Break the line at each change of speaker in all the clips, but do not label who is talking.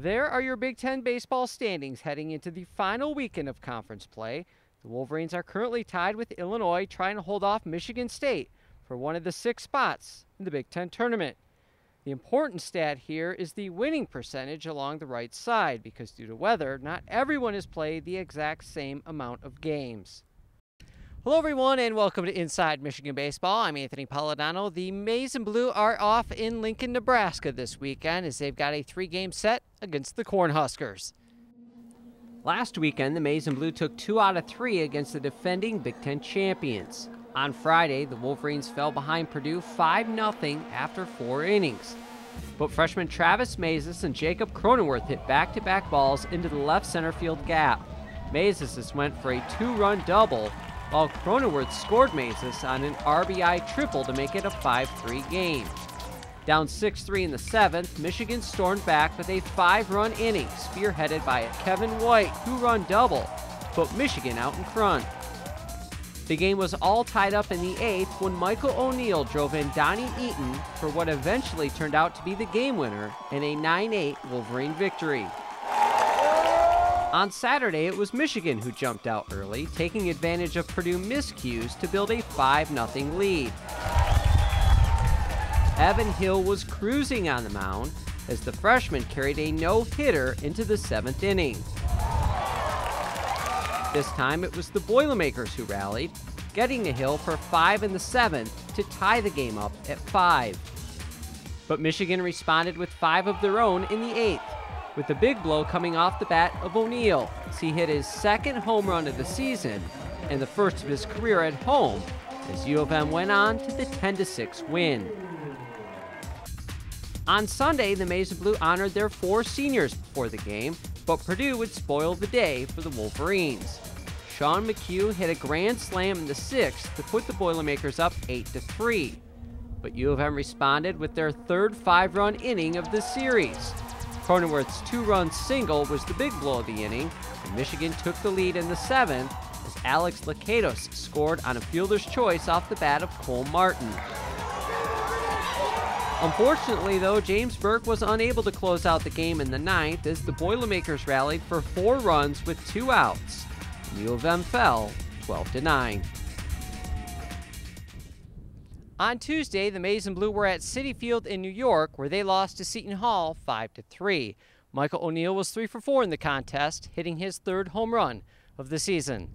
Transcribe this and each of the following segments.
There are your Big Ten baseball standings heading into the final weekend of conference play. The Wolverines are currently tied with Illinois, trying to hold off Michigan State for one of the 6 spots in the Big Ten tournament. The important stat here is the winning percentage along the right side, because due to weather, not everyone has played the exact same amount of games. Hello everyone and welcome to Inside Michigan Baseball. I'm Anthony Polidano. The Maize and Blue are off in Lincoln, Nebraska this weekend as they've got a 3-game set against the Cornhuskers. Last weekend, the Maize and Blue took 2 out of 3 against the defending Big Ten champions. On Friday, the Wolverines fell behind Purdue 5-0 after 4 innings. But freshmen Travis Mazes and Jacob Cronenworth hit back-to-back balls into the left center field gap. Mazes went for a 2-run double, while Cronenworth scored Mazes on an RBI triple to make it a 5-3 game. Down 6-3 in the 7th, Michigan stormed back with a 5-run inning, spearheaded by a Kevin White 2-run double, to put Michigan out in front. The game was all tied up in the 8th when Michael O'Neill drove in Donnie Eaton for what eventually turned out to be the game winner in a 9-8 Wolverine victory. On Saturday, it was Michigan who jumped out early, taking advantage of Purdue miscues to build a 5-0 lead. Evan Hill was cruising on the mound as the freshman carried a no-hitter into the 7th inning. This time, it was the Boilermakers who rallied, getting to Hill for 5 in the 7th to tie the game up at 5. But Michigan responded with 5 of their own in the 8th, with the big blow coming off the bat of O'Neill as he hit his 2nd home run of the season and the first of his career at home as U of M went on to the 10-6 win. On Sunday, the Maize and Blue honored their 4 seniors before the game, but Purdue would spoil the day for the Wolverines. Sean McHugh hit a grand slam in the 6th to put the Boilermakers up 8-3. But U of M responded with their 3rd 5-run inning of the series. Cronenworth's 2-run single was the big blow of the inning, and Michigan took the lead in the 7th as Alex Lakatos scored on a fielder's choice off the bat of Cole Martin. Unfortunately, though, James Burke was unable to close out the game in the 9th as the Boilermakers rallied for 4 runs with 2 outs. U of M fell 12-9. On Tuesday, the Maize and Blue were at Citi Field in New York, where they lost to Seton Hall 5-3. Michael O'Neill was 3 for 4 in the contest, hitting his 3rd home run of the season.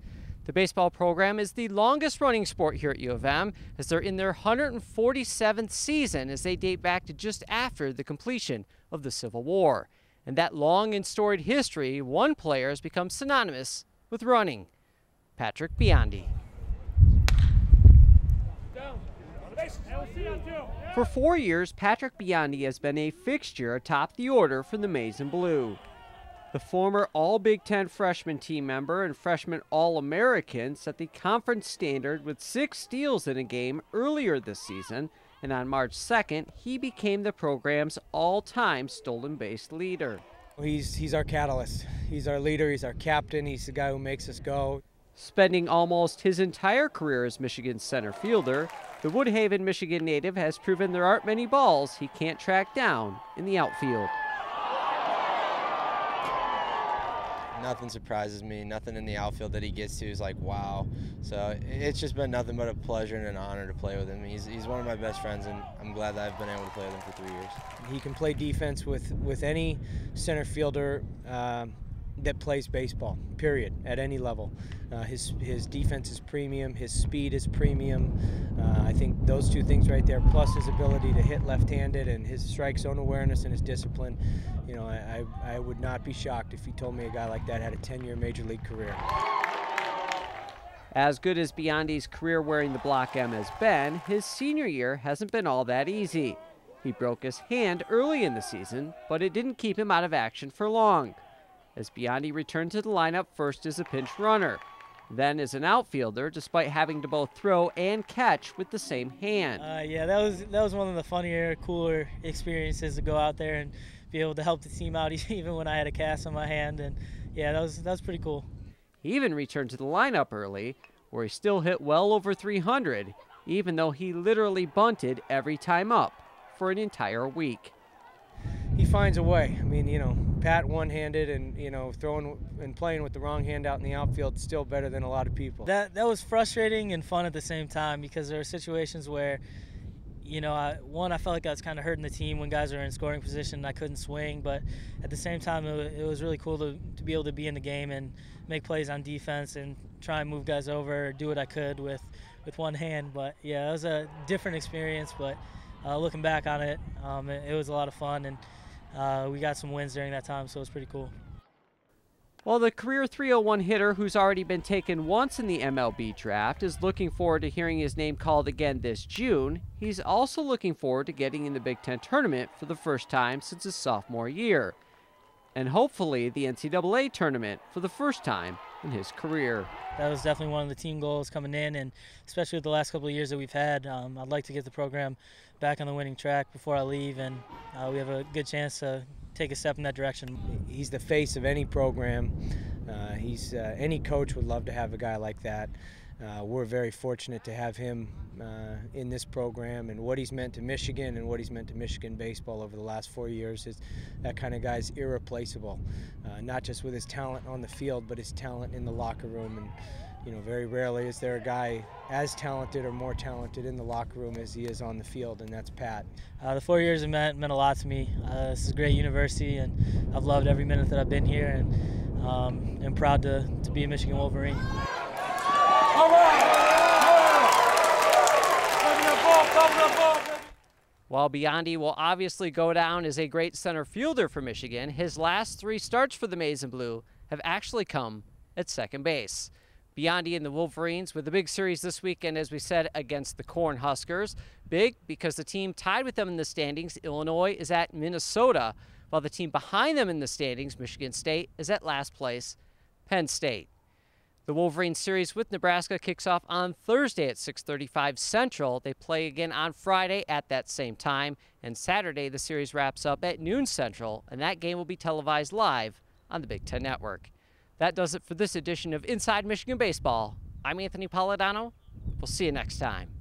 The baseball program is the longest running sport here at U of M, as they're in their 147th season as they date back to just after the completion of the Civil War. And that long and storied history, one player has become synonymous with running: Patrick Biondi. For 4 years, Patrick Biondi has been a fixture atop the order for the Maize and Blue. The former All-Big Ten freshman team member and freshman All-American set the conference standard with 6 steals in a game earlier this season, and on March 2nd, he became the program's all-time stolen base leader.
He's our catalyst. He's our leader. He's our captain. He's the guy who makes us go.
Spending almost his entire career as Michigan's center fielder, the Woodhaven, Michigan native has proven there aren't many balls he can't track down in the outfield.
Nothing surprises me. Nothing in the outfield that he gets to is like, wow. So it's just been nothing but a pleasure and an honor to play with him. He's one of my best friends, and I'm glad that I've been able to play with him for 3 years.
He can play defense with any center fielder that plays baseball, period, at any level. His defense is premium. His speed is premium. I think those 2 things right there, plus his ability to hit left-handed and his strike zone awareness and his discipline, you know, I would not be shocked if you told me a guy like that had a 10-year major league career.
As good as Biondi's career wearing the Block M has been, his senior year hasn't been all that easy. He broke his hand early in the season, but it didn't keep him out of action for long, as Biondi returned to the lineup first as a pinch runner, then as an outfielder, despite having to both throw and catch with the same hand.
Yeah, that was one of the funnier, cooler experiences to go out there and be able to help the team out even when I had a cast on my hand, and yeah, that was pretty cool.
He even returned to the lineup early, where he still hit well over 300, even though he literally bunted every time up for an entire week.
he finds a way. I mean, you know, Pat one-handed and, you know, throwing and playing with the wrong hand out in the outfield still better than a lot of people.
That was frustrating and fun at the same time, because there were situations where, you know, I felt like I was kind of hurting the team when guys were in scoring position and I couldn't swing, but at the same time it was really cool to be able to be in the game and make plays on defense and try and move guys over, do what I could with one hand. But yeah, it was a different experience, but looking back on it, it was a lot of fun, and we got some wins during that time, so it was pretty cool.
While the career 301 hitter, who's already been taken once in the MLB draft, is looking forward to hearing his name called again this June, he's also looking forward to getting in the Big Ten tournament for the first time since his sophomore year, and hopefully the NCAA tournament for the first time in his career.
That was definitely one of the team goals coming in, and especially with the last couple of years that we've had, I'd like to get the program back on the winning track before I leave, and we have a good chance to take a step in that direction.
He's the face of any program. Any coach would love to have a guy like that. We're very fortunate to have him in this program, and what he's meant to Michigan and what he's meant to Michigan baseball over the last 4 years. That kind of guy's irreplaceable, not just with his talent on the field, but his talent in the locker room. And you know, very rarely is there a guy as talented or more talented in the locker room as he is on the field, and that's Pat.
The 4 years have meant a lot to me. This is a great university, and I've loved every minute that I've been here, and I'm proud to be a Michigan Wolverine.
While Biondi will obviously go down as a great center fielder for Michigan, his last 3 starts for the Maize and Blue have actually come at second base. Biondi and the Wolverines with a big series this weekend, as we said, against the Cornhuskers. Big because the team tied with them in the standings, Illinois, is at Minnesota, while the team behind them in the standings, Michigan State, is at last place, Penn State. The Wolverines series with Nebraska kicks off on Thursday at 6:35 Central. They play again on Friday at that same time, and Saturday the series wraps up at noon Central, and that game will be televised live on the Big Ten Network. That does it for this edition of Inside Michigan Baseball. I'm Anthony Polidano. We'll see you next time.